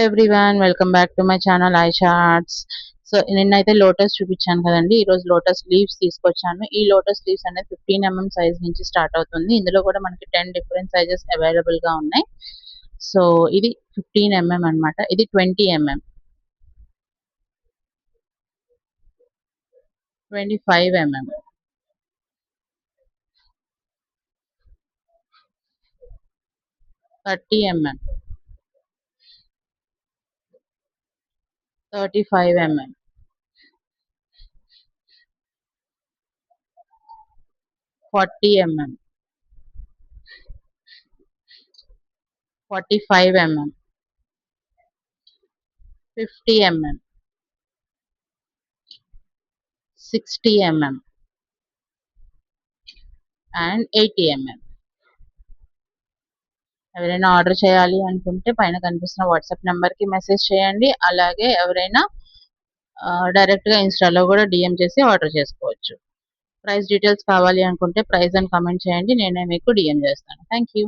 Everyone welcome back to my channel Ayesha arts. So నిన్నైతే lotus చూపించాను కదండి. ఈరోజు లోటస్ లీవ్స్ తీసుకొచ్చాను. ఈ లోటస్ లీవ్స్ అనేది 15 mm సైజ్ నుంచి స్టార్ట్ అవుతుంది. ఇందులో కూడా మనకి 10 డిఫరెంట్ సైజెస్ అవైలబుల్ గా ఉన్నాయి. సో ఇది 15 mm అన్నమాట. ఇది 20 mm, 25 mm, 30 mm, 35 mm, 40 mm, 45 mm, 50 mm, 60 mm and 80 mm. ఎవరైనా ఆర్డర్ చేయాలి అనుకుంటే పైన కనిపిస్తున్న వాట్సాప్ నెంబర్కి మెసేజ్ చేయండి. అలాగే ఎవరైనా డైరెక్ట్గా ఇన్స్టాలో కూడా డిఎం చేసి ఆర్డర్ చేసుకోవచ్చు. ప్రైస్ డీటెయిల్స్ కావాలి అనుకుంటే ప్రైస్ అని కామెంట్ చేయండి, నేనే మీకు డిఎం చేస్తాను. Thank you.